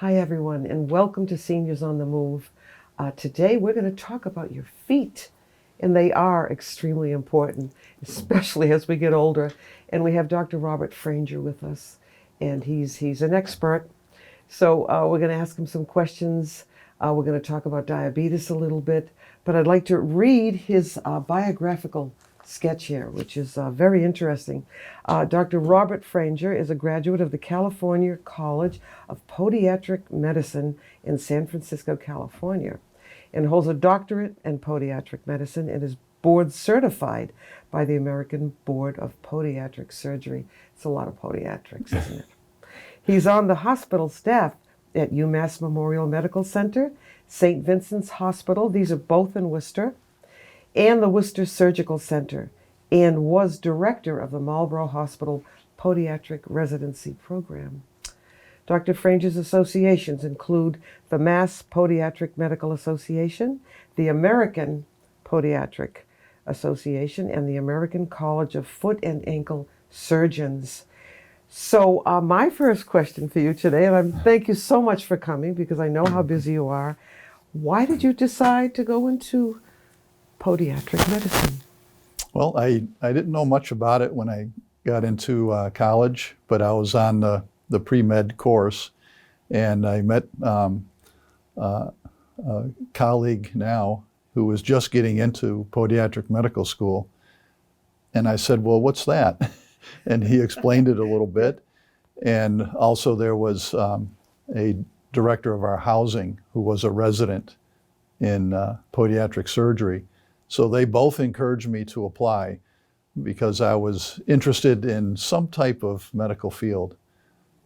Hi, everyone, and welcome to Seniors on the Move. Today, we're going to talk about your feet, and they are extremely important, especially as we get older. And we have Dr. Robert Franger with us, and he's an expert. So we're going to ask him some questions. We're going to talk about diabetes a little bit, but I'd like to read his biographical sketch here, which is very interesting. Dr. Robert Franger is a graduate of the California College of Podiatric Medicine in San Francisco, California, and holds a doctorate in podiatric medicine and is board certified by the American Board of Podiatric Surgery. It's a lot of podiatrics, isn't it? He's on the hospital staff at UMass Memorial Medical Center, St. Vincent's Hospital, these are both in Worcester, and the Worcester Surgical Center, and was director of the Marlborough Hospital Podiatric Residency Program. Dr. Franger's associations include the Mass Podiatric Medical Association, the American Podiatric Association, and the American College of Foot and Ankle Surgeons. So my first question for you today, and thank you so much for coming because I know how busy you are. Why did you decide to go into podiatric medicine? Well, I didn't know much about it when I got into college, but I was on the pre-med course, and I met a colleague now who was just getting into podiatric medical school. And I said, well, what's that? And he explained it a little bit. And also there was a director of our housing who was a resident in podiatric surgery. So they both encouraged me to apply because I was interested in some type of medical field.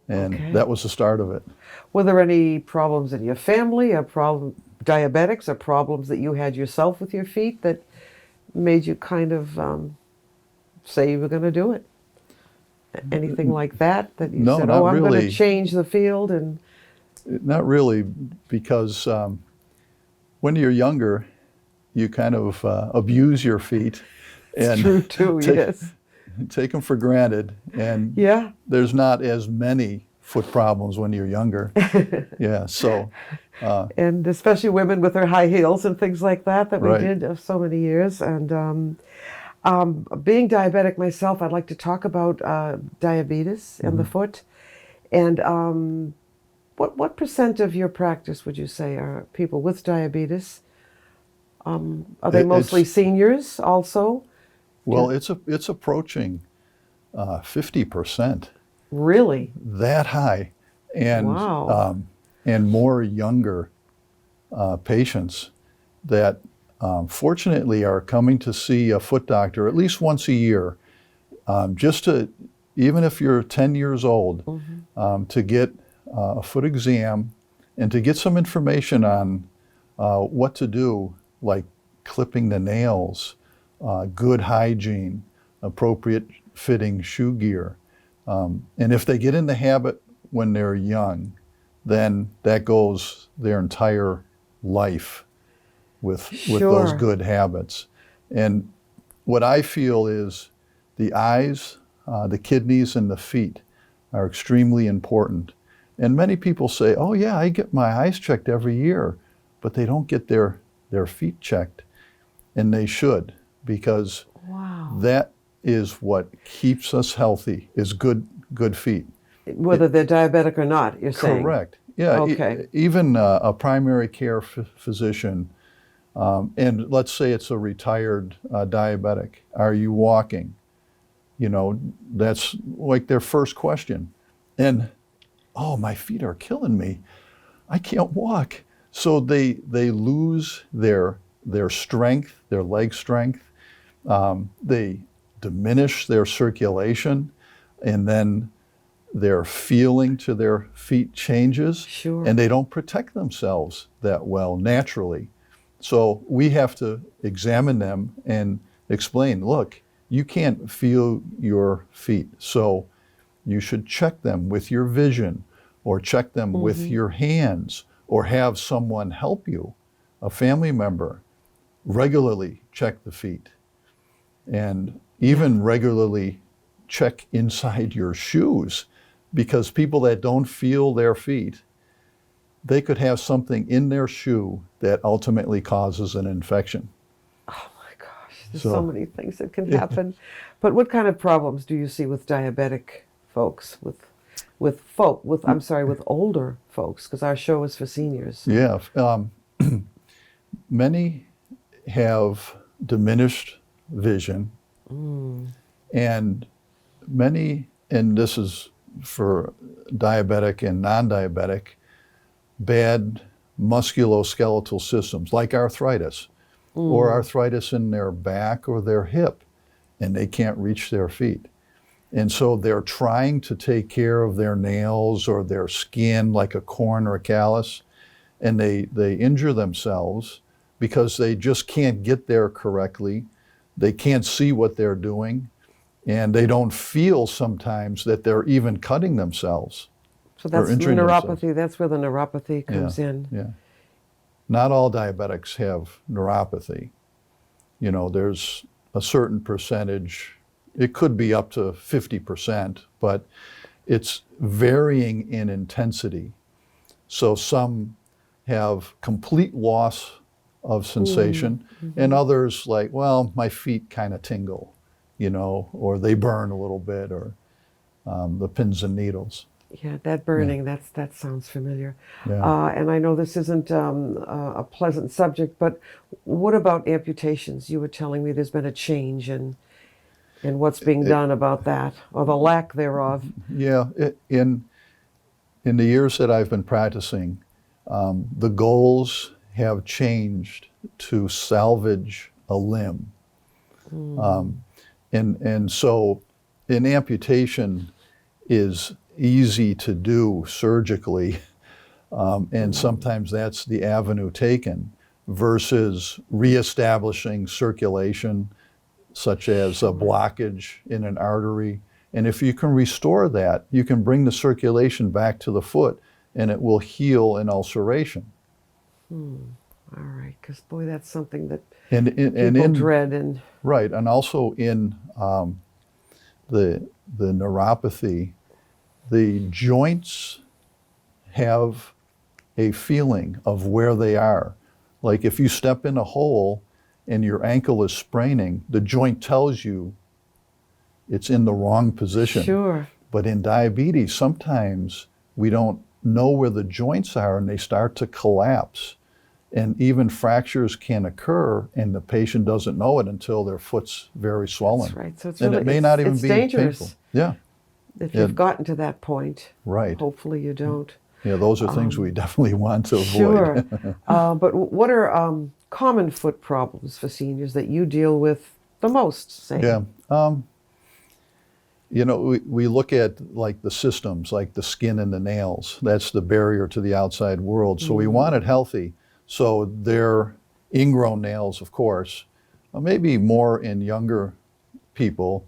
And that was the start of it. Were there any problems in your family, diabetics, or problems that you had yourself with your feet that made you kind of say you were going to do it? Anything like that you no, said, not I'm really. going to change the field? And not really, because when you're younger, you kind of abuse your feet. And true too, yes. Take them for granted, and there's not as many foot problems when you're younger. So. And especially women with their high heels and things like that we right. did so many years. And being diabetic myself, I'd like to talk about diabetes in the foot. And what percent of your practice would you say are people with diabetes? Are they mostly seniors also? Well, it's approaching 50%. Really? That high, and wow. And more younger patients that fortunately are coming to see a foot doctor at least once a year, just to, even if you're 10 years old, to get a foot exam and to get some information on what to do, like clipping the nails, good hygiene, appropriate fitting shoe gear. And if they get in the habit when they're young, then that goes their entire life with those good habits. And what I feel is the eyes, the kidneys, and the feet are extremely important. And many people say, oh yeah, I get my eyes checked every year, but they don't get their feet checked. And they should, because that is what keeps us healthy, is good feet. Whether they're diabetic or not, you're saying? Correct. Yeah. Okay. Even a primary care physician, and let's say it's a retired diabetic, are you walking? That's like their first question. And, oh, my feet are killing me. I can't walk. So they lose their strength, their leg strength. They diminish their circulation, and then their feeling to their feet changes, and they don't protect themselves that well naturally. So we have to examine them and explain, look, you can't feel your feet, so you should check them with your vision, or check them with your hands, or have someone help you, a family member, regularly check the feet. And even regularly check inside your shoes, because people that don't feel their feet they could have something in their shoe that ultimately causes an infection. Oh my gosh, there's so many things that can happen. But what kind of problems do you see with diabetic folks, with older folks, because our show is for seniors? Yeah, many have diminished vision, and many, and this is for diabetic and non-diabetic, bad musculoskeletal systems like arthritis, or arthritis in their back or their hip, and they can't reach their feet. And so they're trying to take care of their nails or their skin, like a corn or a callus, and they injure themselves because they just can't get there correctly. They can't see what they're doing, and they don't feel sometimes that they're even cutting themselves. So that's neuropathy. That's where the neuropathy comes in. Yeah. Not all diabetics have neuropathy. You know, there's a certain percentage. It could be up to 50%, but it's varying in intensity. So some have complete loss of sensation, and others like, well, my feet kind of tingle, you know, or they burn a little bit, or the pins and needles. Yeah, that burning, that sounds familiar. Yeah. And I know this isn't a pleasant subject, but what about amputations? You were telling me there's been a change in what's being done about that, or the lack thereof. Yeah, in the years that I've been practicing, the goals have changed to salvage a limb. And so an amputation is easy to do surgically, and sometimes that's the avenue taken, versus reestablishing circulation, such as a blockage in an artery. And if you can restore that, you can bring the circulation back to the foot, and it will heal an ulceration. All right, because boy, that's something that And people dread. And right, and also in the neuropathy, the joints have a feeling of where they are. Like if you step in a hole and your ankle is spraining, the joint tells you it's in the wrong position. Sure. But in diabetes, sometimes we don't know where the joints are, and they start to collapse. And even fractures can occur, and the patient doesn't know it until their foot's very swollen. That's right. So it's and really, it may not even it's be dangerous. painful. Yeah. If you've gotten to that point. Right. Hopefully you don't. Yeah, those are things we definitely want to avoid. Sure. But what are common foot problems for seniors that you deal with the most, say? Yeah. You know, we look at like the systems, like the skin and the nails. That's the barrier to the outside world. So we want it healthy. So they're ingrown nails, of course, maybe more in younger people.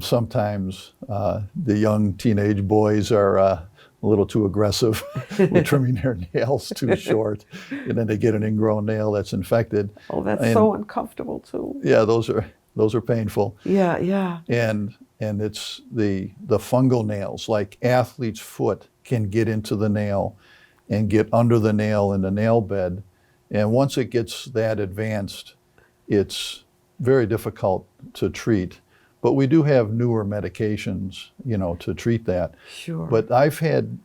Sometimes the young teenage boys are a little too aggressive with trimming their nails too short, and then they get an ingrown nail that's infected. Oh, that's so uncomfortable too. Yeah, those are painful. Yeah, yeah. And it's the fungal nails, like athlete's foot can get into the nail and get under the nail in the nail bed. And once it gets that advanced, it's very difficult to treat. But we do have newer medications, you know, to treat that. Sure. But I've had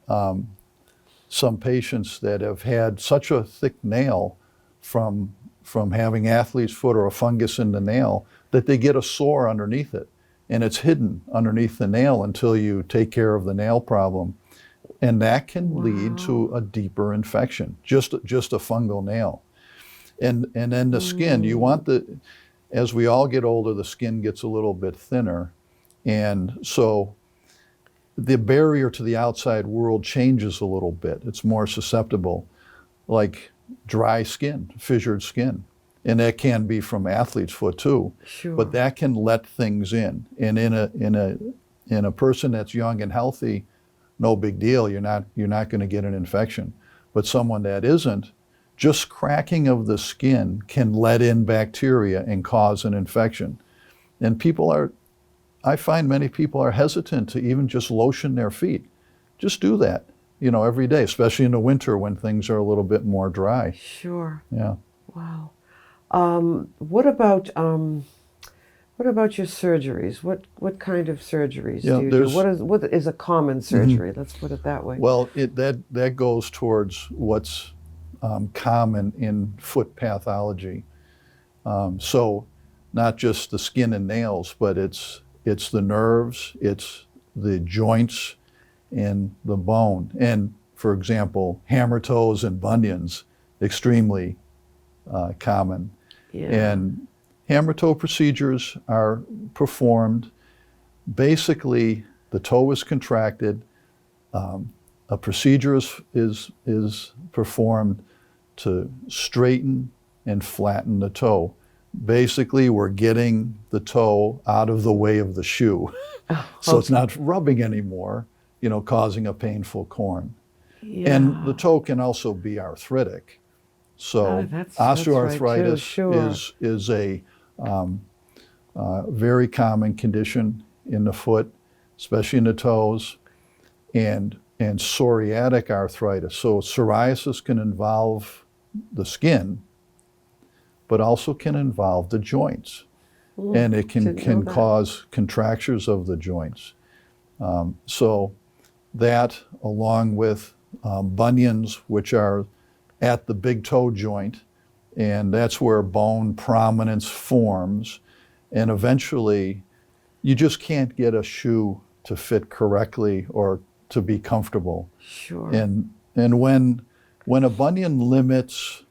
some patients that have had such a thick nail from having athlete's foot or a fungus in the nail that they get a sore underneath it. And it's hidden underneath the nail until you take care of the nail problem. And that can lead to a deeper infection, just a fungal nail. And then the skin, you want as we all get older, the skin gets a little bit thinner. And so the barrier to the outside world changes a little bit. It's more susceptible, like dry skin, fissured skin. And that can be from athlete's foot too. Sure. But that can let things in. And in a person that's young and healthy, no big deal. You're not going to get an infection. But someone that isn't, just cracking of the skin can let in bacteria and cause an infection. And I find many people are hesitant to even just lotion their feet. Just do that. every day, especially in the winter when things are a little bit more dry. Sure. Yeah. Wow. What about your surgeries? What kind of surgeries Yeah, do you do? there's What is a common surgery? Let's put it that way. well, that goes towards what's common in foot pathology. So not just the skin and nails, but it's the nerves, it's the joints and the bone. And for example, hammer toes and bunions, extremely common. Yeah. And hammer toe procedures are performed. Basically, the toe is contracted. A procedure is performed to straighten and flatten the toe. Basically, we're getting the toe out of the way of the shoe. So it's not rubbing anymore, causing a painful corn. Yeah. And the toe can also be arthritic. So that's osteoarthritis right too, sure. is a very common condition in the foot, especially in the toes, and psoriatic arthritis. So psoriasis can involve the skin, but also can involve the joints. And it can cause contractures of the joints. So that, along with bunions, which are at the big toe joint, and that's where bone prominence forms. And eventually, you just can't get a shoe to fit correctly or to be comfortable. Sure. And when a bunion limits,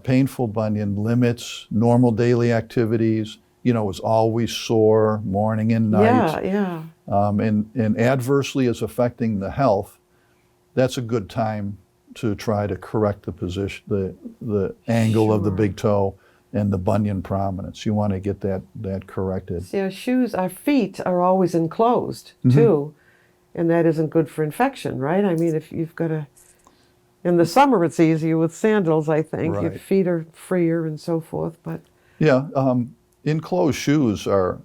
painful bunion limits normal daily activities, is always sore morning and night, Yeah. and adversely is affecting the health, that's a good time to try to correct the position, the angle of the big toe and the bunion prominence. You want to get that corrected. See, our feet are always enclosed too, and that isn't good for infection, right? I mean, if you've got in the summer it's easier with sandals, I think. Right. Your feet are freer and so forth, but yeah, enclosed shoes are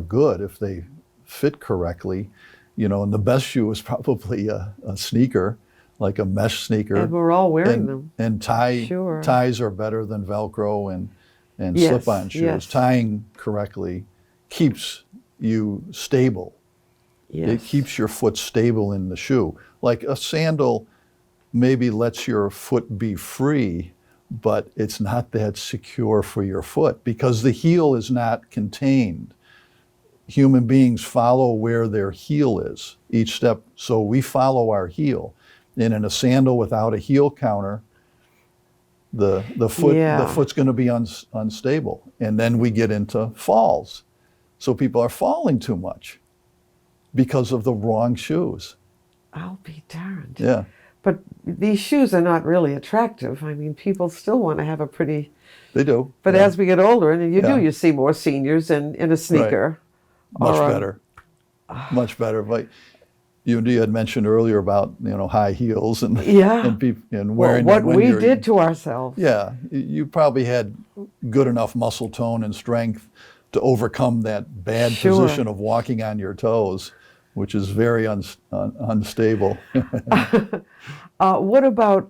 good if they fit correctly, and the best shoe is probably a sneaker, like a mesh sneaker. And we're all wearing them. And ties are better than Velcro and Yes, slip-on shoes. yes. Tying correctly keeps you stable. Yes. It keeps your foot stable in the shoe. Like a sandal maybe lets your foot be free, but it's not that secure for your foot because the heel is not contained. Human beings follow where their heel is each step, so we follow our heel. And in a sandal without a heel counter, the foot's going to be unstable, and then we get into falls. So people are falling too much because of the wrong shoes. I'll be darned. Yeah. But these shoes are not really attractive. I mean, people still want to have a pretty... They do. But yeah. as we get older, and you see more seniors in a sneaker. Right. Much better. But you had mentioned earlier about high heels and and wearing what we did to ourselves. Yeah, you probably had good enough muscle tone and strength to overcome that bad position of walking on your toes, which is very unstable. What about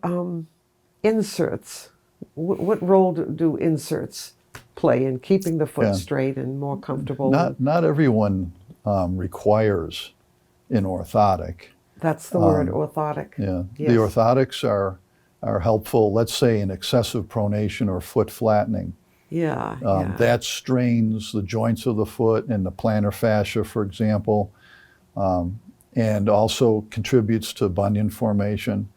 inserts? What role do inserts play in keeping the foot straight and more comfortable? Not everyone requires an orthotic. That's the word, orthotic. Yeah, yes. The orthotics are helpful, let's say in excessive pronation or foot flattening. That strains the joints of the foot and the plantar fascia, for example, and also contributes to bunion formation.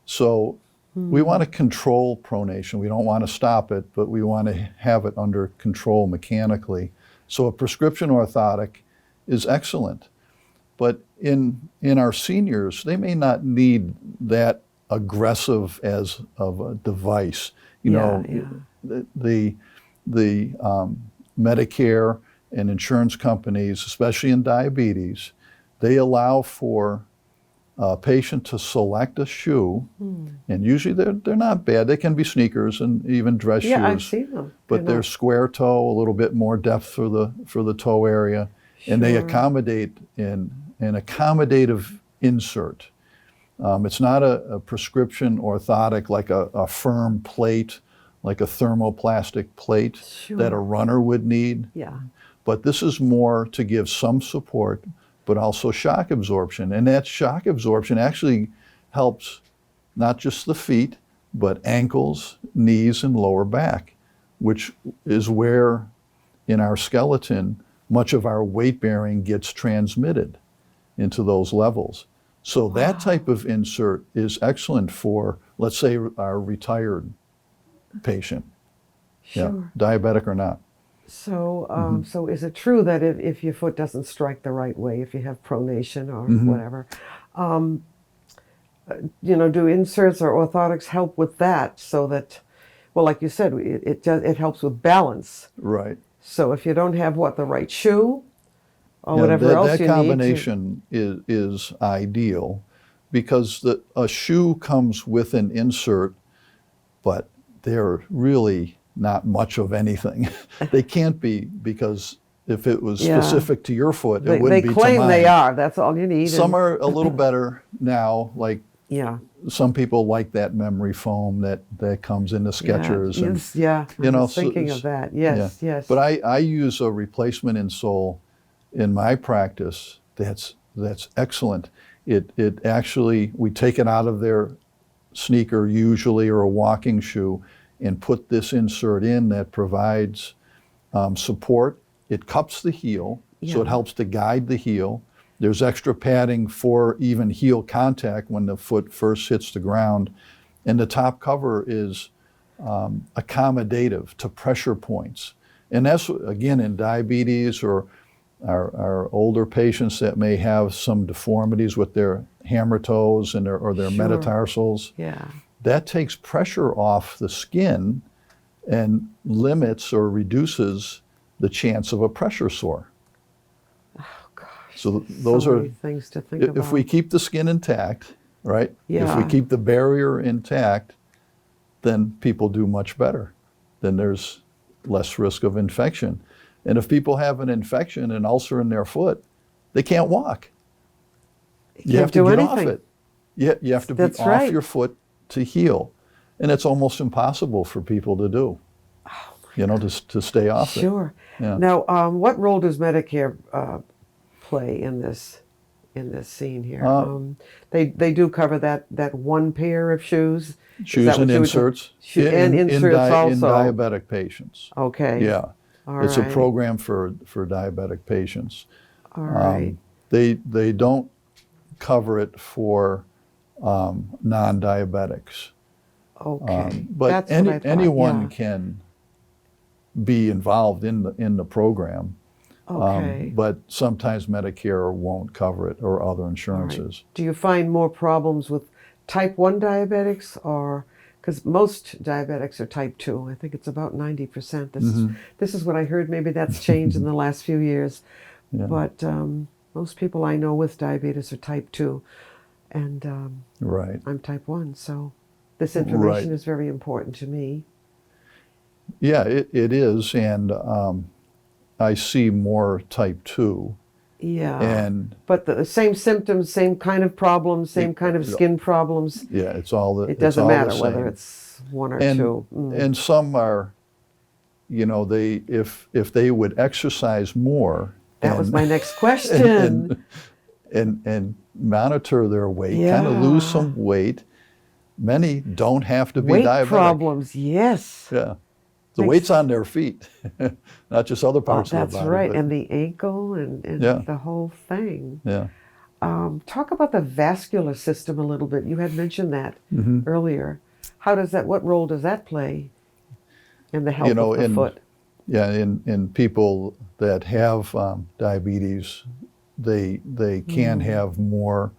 So we want to control pronation. We don't want to stop it, but we want to have it under control mechanically. So a prescription orthotic is excellent. But in our seniors, they may not need that aggressive of a device. The Medicare and insurance companies, especially in diabetes, they allow for a patient to select a shoe, and usually they're not bad. They can be sneakers and even dress shoes. Yeah, I've seen them. But they're square toe, a little bit more depth for the toe area, and they accommodate an accommodative insert. It's not a prescription orthotic like a firm plate, like a thermoplastic plate that a Sure. runner would need. Yeah. But this is more to give some support, but also shock absorption. And that shock absorption actually helps not just the feet, but ankles, knees, and lower back, which is where in our skeleton much of our weight bearing gets transmitted into those levels. So that type of insert is excellent for, let's say, our retired patient, Sure. diabetic or not. So, so is it true that if your foot doesn't strike the right way, if you have pronation or whatever, do inserts or orthotics help with that? So that, well, like you said, it helps with balance. Right. So if you don't have the right shoe or Yeah, whatever else that you need to, combination is ideal because a shoe comes with an insert, but they're really not much of anything. They can't be, because if it was specific to your foot, it wouldn't be to mine. They claim they are. That's all you need. Some are a little better now, like Yeah. some people like that memory foam that comes in the Skechers. Yeah. And, Yeah. you know, I was thinking of that. Yes. yeah. Yes. But I use a replacement insole in my practice. That's excellent. It actually, we take it out of their sneaker usually, or a walking shoe, and put this insert in that provides support. It cups the heel, so it helps to guide the heel. There's extra padding for even heel contact when the foot first hits the ground. And the top cover is accommodative to pressure points. And that's, again, in diabetes or our older patients that may have some deformities with their hammer toes and or their metatarsals. Yeah. That takes pressure off the skin and limits or reduces the chance of a pressure sore. Oh gosh. So those so are many things to think about. if we keep the skin intact, right? Yeah. If we keep the barrier intact, then people do much better. Then there's less risk of infection. And if people have an infection, an ulcer in their foot, they can't walk. You have to get off it. You have to be off your foot to heal. And it's almost impossible for people to do, to stay off it. Sure. Yeah. Now, what role does Medicare play in this scene here? They do cover that one pair of shoes. Shoes and inserts. And inserts also. In diabetic patients. Okay. Yeah. All it's right. a program for diabetic patients. All right. They don't cover it for non-diabetics. Okay. But That's what I thought, anyone can be involved in the program. Okay. But sometimes Medicare won't cover it, or other All right. insurances. Do you find more problems with type 1 diabetics, or because most diabetics are type 2? I think it's about 90%. This is what I heard. Maybe that's changed in the last few years. Yeah. But most people I know with diabetes are type 2, and Right. I'm type 1. So this information is very important to me. Yeah, it is, and I see more type 2. Yeah. But the same symptoms, same kind of problems, same kind of skin problems. Yeah, it's all the. It doesn't it's all matter the whether same. it's one or two. And some are, they if they would exercise more. That was my next question. And monitor their weight, kind of lose some weight. Many don't have to be weight diabetic. problems, yes. Yeah. The weight's on their feet, not just other parts of the body. That's right, and the ankle and the whole thing. Yeah. Talk about the vascular system a little bit. You had mentioned that Mm-hmm. earlier. What role does that play in the health of the foot? Yeah, in people that have diabetes, they can have more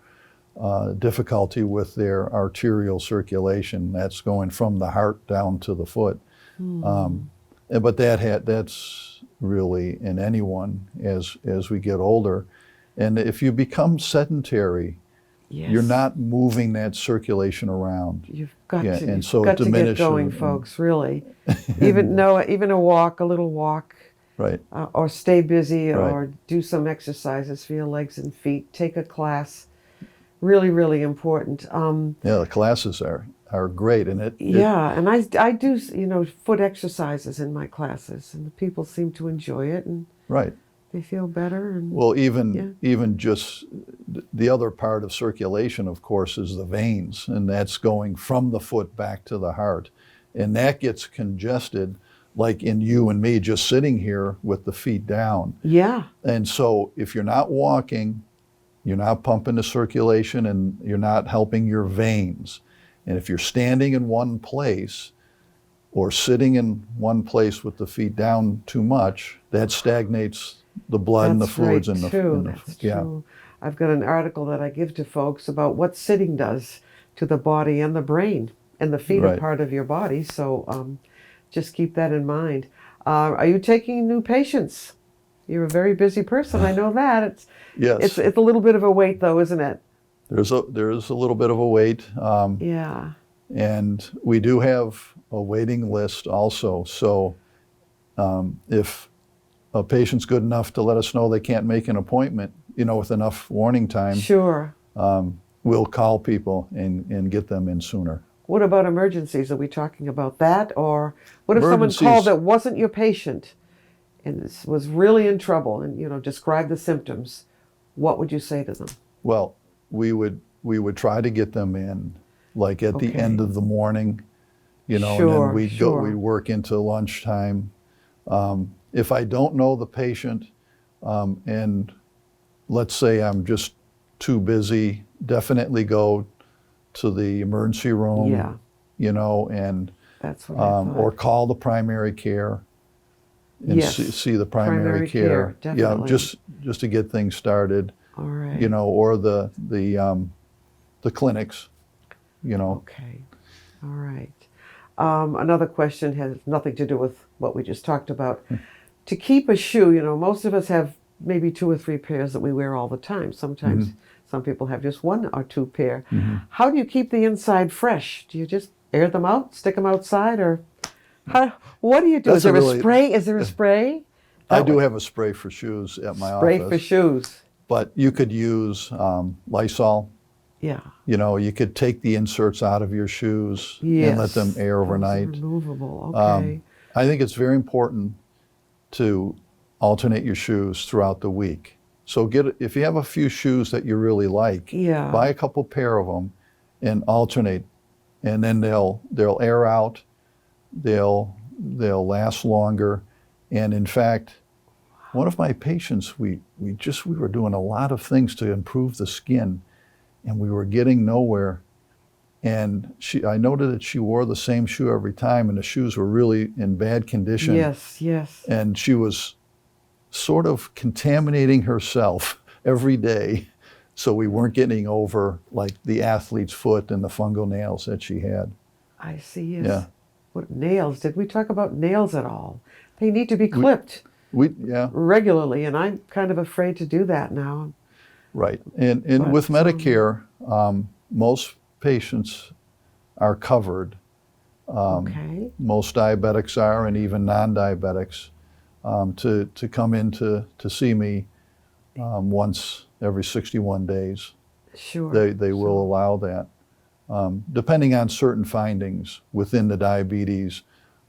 difficulty with their arterial circulation. That's going from the heart down to the foot. But that's really in anyone as we get older. And if you become sedentary, you're not moving that circulation around. You've got to, and so got to get diminish going, folks, really. even a walk, a little walk. Right. Or stay busy, Right. or do some exercises for your legs and feet. Take a class. Really, really important. Yeah, the classes are great, and Yeah, and I do, foot exercises in my classes, and the people seem to enjoy it, and right. they feel better. And Well, yeah, even just the other part of circulation, of course, is the veins, and that's going from the foot back to the heart, and that gets congested, like in you and me just sitting here with the feet down. yeah, And so, if you're not walking, you're not pumping the circulation, and you're not helping your veins. And if you're standing in one place or sitting in one place with the feet down too much, that stagnates the blood and the that's fluids right in the too. in the That's yeah. true. I've got an article that I give to folks about what sitting does to the body and the brain, and the feet are Right. part of your body. So just keep that in mind. Are you taking new patients? You're a very busy person. I know that. Yes. It's a little bit of a wait, though, isn't it? There's a little bit of a wait, Yeah. and we do have a waiting list also. So if a patient's good enough to let us know they can't make an appointment, with enough warning time, Sure. we'll call people and get them in sooner. What about emergencies? Are we talking about that? Or what if someone Emergencies- called that wasn't your patient and was really in trouble and, described the symptoms? What would you say to them? Well, we would try to get them in, like at the Okay. end of the morning, and Sure, then we'd sure. we'd work into lunchtime. If I don't know the patient, and let's say I'm just too busy, definitely go to the emergency room. Yeah. And That's what I thought. or call the primary care and Yes, see the primary primary care. care, Yeah, definitely. just to get things started. All right. Or the clinics. Okay. All right. Another question has nothing to do with what we just talked about. To keep a shoe, most of us have maybe 2 or 3 pairs that we wear all the time. Sometimes some people have just 1 or 2 pair. How do you keep the inside fresh? Do you just air them out, stick them outside, or what do you do? That's Is there a a really- spray? Is there a spray? I do have a spray for shoes at my Spray office. for shoes. But you could use Lysol. Yeah. You could take the inserts out of your shoes Yes. and let them air Those are overnight. removable. Okay. I think it's very important to alternate your shoes throughout the week. So if you have a few shoes that you really like, Yeah. buy a couple pair of them and alternate, and then they'll air out, they'll last longer, and in fact, one of my patients, we were doing a lot of things to improve the skin, and we were getting nowhere. And I noted that she wore the same shoe every time, and the shoes were really in bad condition. Yes, yes. And she was sort of contaminating herself every day, so we weren't getting over like the athlete's foot and the fungal nails that she had. I see. Yes. Yeah. What nails? Did we talk about nails at all? They need to be clipped Yeah, regularly, and I'm kind of afraid to do that now. right. And But, with Medicare, most patients are covered. Okay. Most diabetics are, and even non-diabetics, to come in to see me once every 61 days. Sure. They will allow that, depending on certain findings within the diabetes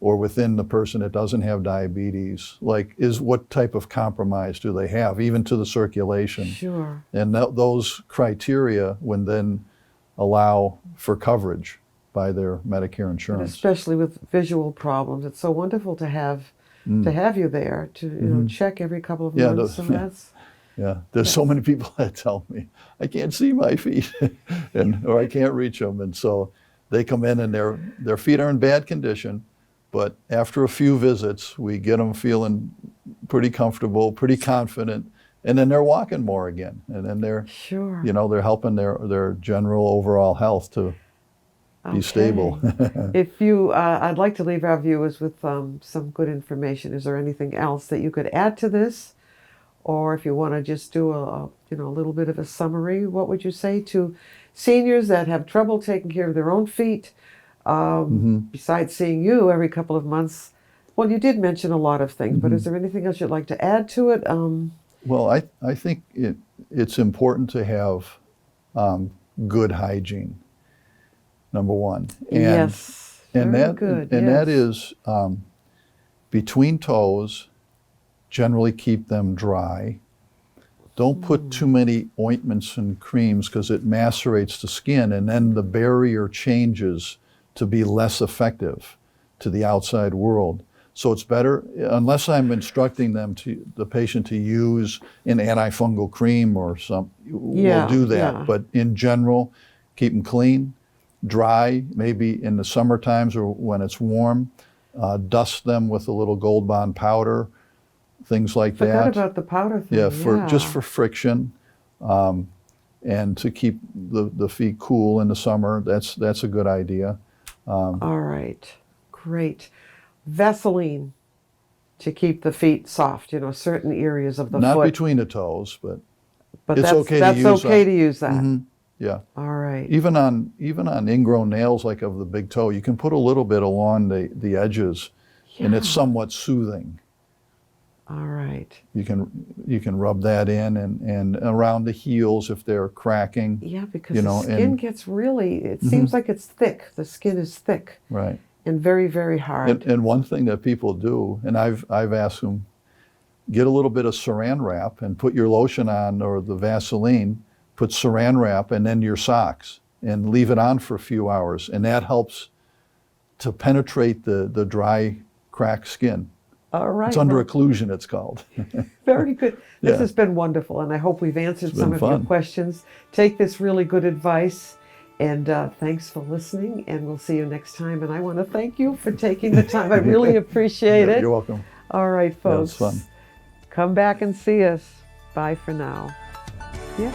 or within the person that doesn't have diabetes, like what type of compromise do they have, even to the circulation. Sure. And those criteria would then allow for coverage by their Medicare And insurance. especially with visual problems, it's so wonderful to have you there to check every couple of Yeah, months. So that's Yeah, there's so many people that tell me, I can't see my feet, or I can't reach them. And so they come in and their feet are in bad condition, but after a few visits, we get them feeling pretty comfortable, pretty confident, and then they're walking more again. And then they're, sure. they're helping their general overall health to be stable. If I'd like to leave our viewers with some good information. Is there anything else that you could add to this? Or if you want to just do a little bit of a summary, what would you say to seniors that have trouble taking care of their own feet, besides seeing you every couple of months? Well, you did mention a lot of things, but is there anything else you'd like to add to it? Well, I think it's important to have good hygiene. Number one. Yes. And Very that good. and yes. that is between toes. Generally keep them dry. Don't put too many ointments and creams because it macerates the skin, and then the barrier changes to be less effective to the outside world. So it's better, unless I'm instructing the patient to use an antifungal cream or some, we'll do that. Yeah. But in general, keep them clean, dry, maybe in the summer times or when it's warm. Dust them with a little Gold Bond powder, things like Forgot that. about the powder thing. Yeah, just for friction, and to keep the feet cool in the summer. That's a good idea. All right. Great. Vaseline to keep the feet soft, certain areas of the Not foot. between the toes, but it's that's okay to that's use okay to use that. Mhm, yeah. All right. Even on ingrown nails like of the big toe, you can put a little bit along the edges, and it's Yeah. somewhat soothing. All right. You can rub that in and around the heels if they're cracking. Yeah, because the skin and gets really, it seems like it's thick. The skin is thick right. and very, very hard. And one thing that people do, and I've asked them, get a little bit of Saran wrap and put your lotion on or the Vaseline, put Saran wrap and then your socks and leave it on for a few hours, and that helps to penetrate the dry, cracked skin. All right. It's under well, occlusion, it's called. Very good. This Yeah. has been wonderful, and I hope we've answered some been of your fun. questions. Take this really good advice, and thanks for listening, and we'll see you next time. And I want to thank you for taking the time. I really appreciate Yeah, it. you're welcome. All right, Yeah, it was folks. fun. Come back and see us. Bye for now. Yeah.